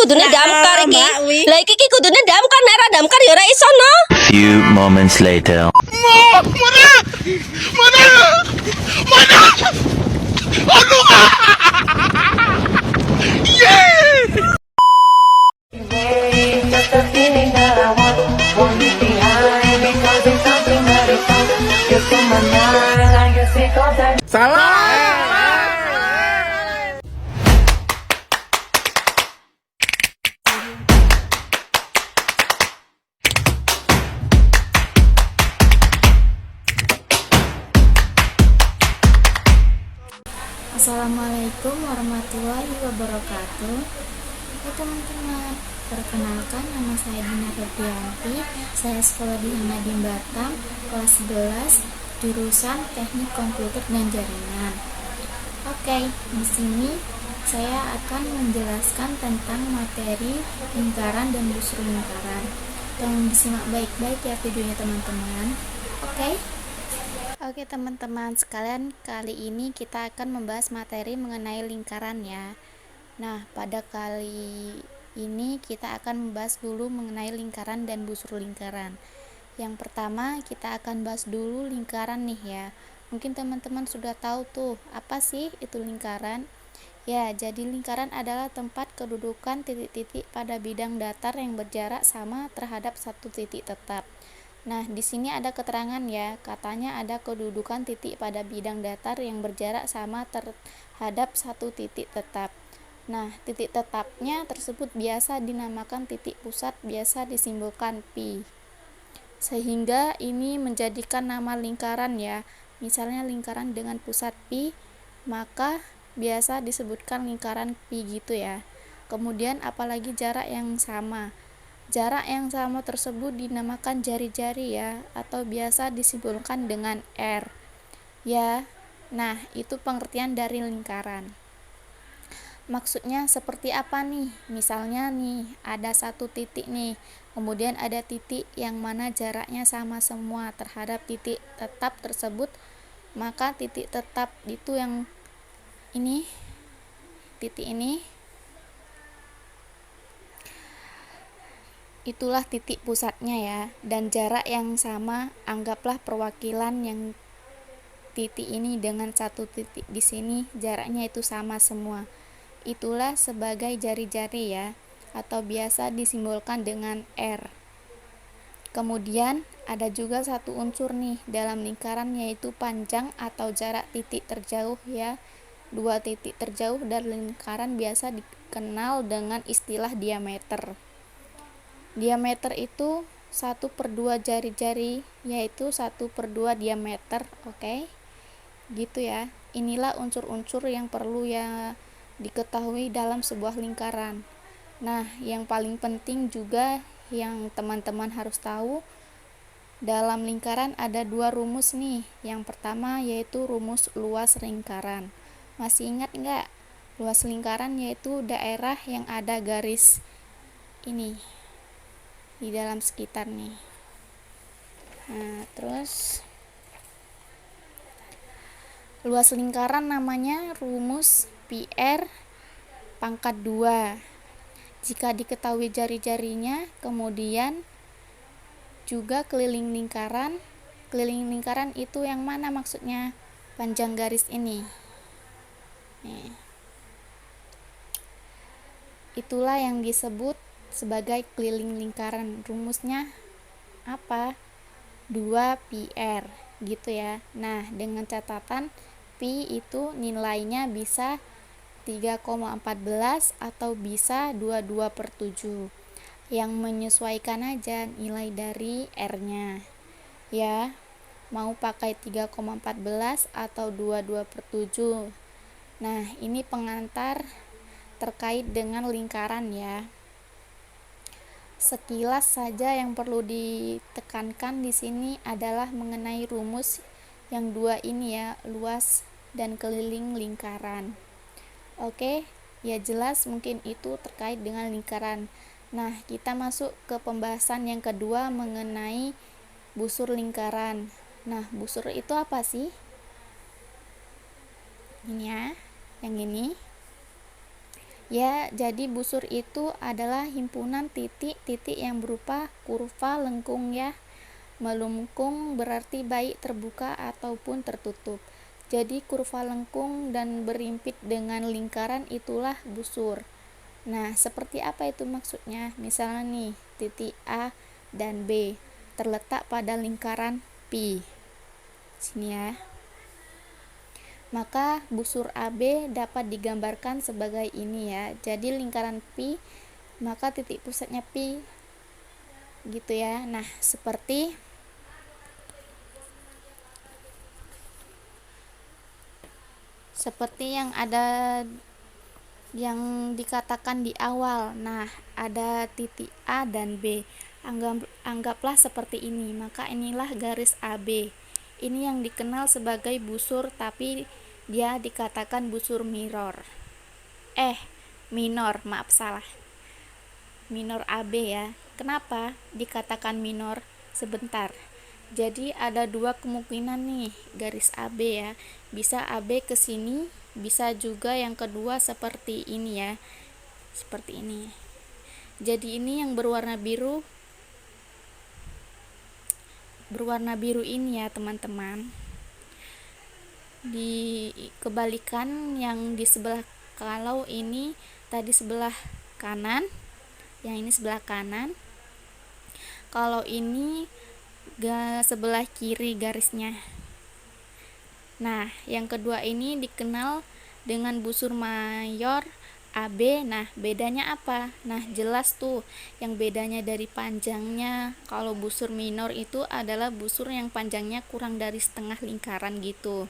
kudune damkar iki. Mbak Wi. Lah iki kudune damkar, nek ora damkar ya ora iso no. Few moments later. Just a feeling that I want it behind because it's something that is so just in my mind. I guess it goes that. Assalamualaikum warahmatullahi wabarakatuh. Hai teman-teman, perkenalkan nama saya Dina Febrianti. Saya sekolah di Nadiem Batam, kelas 11, jurusan Teknik Komputer dan Jaringan. Oke, di sini saya akan menjelaskan tentang materi lingkaran dan busur lingkaran. Tolong disimak baik-baik ya videonya teman-teman. Oke teman-teman sekalian, kali ini kita akan membahas materi mengenai lingkaran ya. Nah, pada kali ini kita akan membahas dulu mengenai lingkaran dan busur lingkaran. Yang pertama, kita akan bahas dulu lingkaran nih ya. Mungkin teman-teman sudah tahu tuh, apa sih itu lingkaran? Ya, jadi lingkaran adalah tempat kedudukan titik-titik pada bidang datar yang berjarak sama terhadap satu titik tetap. Nah, di sini ada keterangan ya, katanya ada kedudukan titik pada bidang datar yang berjarak sama terhadap satu titik tetap. Nah, titik tetapnya tersebut biasa dinamakan titik pusat, biasa disimbolkan pi. Sehingga ini menjadikan nama lingkaran ya. Misalnya lingkaran dengan pusat pi, maka biasa disebutkan lingkaran pi gitu ya. Kemudian apalagi jarak yang sama. Jarak yang sama tersebut dinamakan jari-jari ya, atau biasa disimbolkan dengan R. Ya. Nah, itu pengertian dari lingkaran. Maksudnya seperti apa nih? Misalnya nih, ada satu titik nih, kemudian ada titik yang mana jaraknya sama semua terhadap titik tetap tersebut, maka titik tetap itu yang ini, titik ini, itulah titik pusatnya ya. Dan jarak yang sama, anggaplah perwakilan yang titik ini dengan satu titik di sini, jaraknya itu sama semua. Itulah sebagai jari-jari ya, atau biasa disimbolkan dengan R. Kemudian ada juga satu unsur nih dalam lingkaran, yaitu panjang atau jarak titik terjauh ya. Dua titik terjauh dari lingkaran biasa dikenal dengan istilah diameter. Diameter itu 1/2 jari-jari, yaitu 1/2 diameter. Oke, gitu ya. Inilah unsur-unsur yang perlu ya diketahui dalam sebuah lingkaran. Nah, yang paling penting juga yang teman-teman harus tahu, dalam lingkaran ada dua rumus nih. Yang pertama yaitu rumus luas lingkaran. Masih ingat nggak? Luas lingkaran yaitu daerah yang ada garis ini di dalam sekitar nih. Nah, terus luas lingkaran namanya rumus pi r pangkat 2 jika diketahui jari-jarinya. Kemudian juga keliling lingkaran. Keliling lingkaran itu yang mana maksudnya? Panjang garis ini. Nih. Itulah yang disebut sebagai keliling lingkaran. Rumusnya apa? 2 pi r gitu ya. Nah, dengan catatan pi itu nilainya bisa 3,14 atau bisa 22/7. Yang menyesuaikan aja nilai dari R-nya. Ya, mau pakai 3,14 atau 22/7. Nah, ini pengantar terkait dengan lingkaran ya. Sekilas saja yang perlu ditekankan di sini adalah mengenai rumus yang dua ini ya, luas dan keliling lingkaran. Oke, ya jelas mungkin itu terkait dengan lingkaran. Nah, kita masuk ke pembahasan yang kedua mengenai busur lingkaran. Nah, busur itu apa sih? Ini ya, yang ini. Ya, jadi busur itu adalah himpunan titik-titik yang berupa kurva lengkung ya. Melengkung berarti baik terbuka ataupun tertutup. Jadi kurva lengkung dan berimpit dengan lingkaran itulah busur. Nah, seperti apa itu maksudnya? Misalnya nih, titik A dan B terletak pada lingkaran pi. Sini ya. Maka busur AB dapat digambarkan sebagai ini ya. Jadi lingkaran pi, maka titik pusatnya pi gitu ya. Nah, seperti yang dikatakan di awal. Nah, ada titik A dan B. Anggaplah seperti ini. Maka inilah garis AB. Ini yang dikenal sebagai busur, tapi dia dikatakan busur minor, maaf salah, minor AB ya. Kenapa dikatakan minor? Sebentar. Jadi ada dua kemungkinan nih garis AB ya. Bisa AB ke sini, bisa juga yang kedua seperti ini ya. Seperti ini. Jadi ini yang berwarna biru ini ya teman-teman. Di kebalikan yang di sebelah, kalau ini tadi sebelah kanan, yang ini sebelah kanan, kalau ini sebelah kiri garisnya. Nah, yang kedua ini dikenal dengan busur mayor AB. Nah, bedanya apa? Nah, jelas tuh yang bedanya dari panjangnya. Kalau busur minor itu adalah busur yang panjangnya kurang dari setengah lingkaran gitu.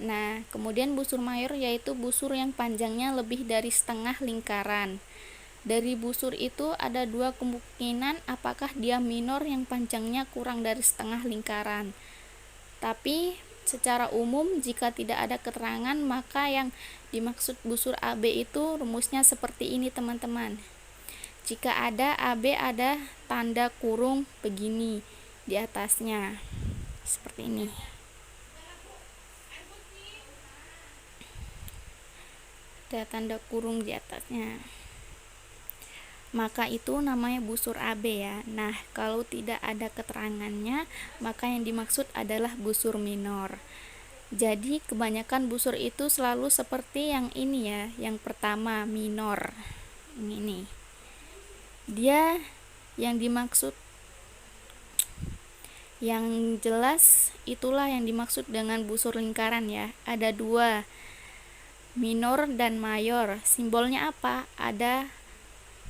Nah, kemudian busur mayor yaitu busur yang panjangnya lebih dari setengah lingkaran. Dari busur itu ada dua kemungkinan, apakah dia minor yang panjangnya kurang dari setengah lingkaran. Tapi secara umum jika tidak ada keterangan, maka yang dimaksud busur AB itu rumusnya seperti ini teman-teman. Jika ada AB ada tanda kurung begini di atasnya. Seperti ini. Ada tanda kurung di atasnya. Maka itu namanya busur AB ya. Nah, kalau tidak ada keterangannya, maka yang dimaksud adalah busur minor. Jadi kebanyakan busur itu selalu seperti yang ini ya. Yang pertama minor. Ini. Dia yang dimaksud, yang jelas itulah yang dimaksud dengan busur lingkaran ya. Ada dua, minor dan mayor. Simbolnya apa? Ada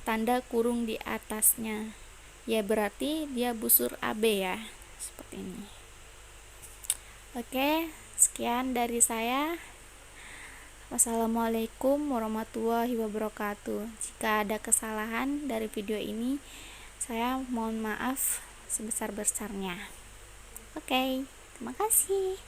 tanda kurung di atasnya. Ya berarti dia busur AB ya. Seperti ini. Oke, sekian dari saya. Wassalamualaikum warahmatullahi wabarakatuh. Jika ada kesalahan dari video ini, saya mohon maaf sebesar-besarnya. Oke, terima kasih.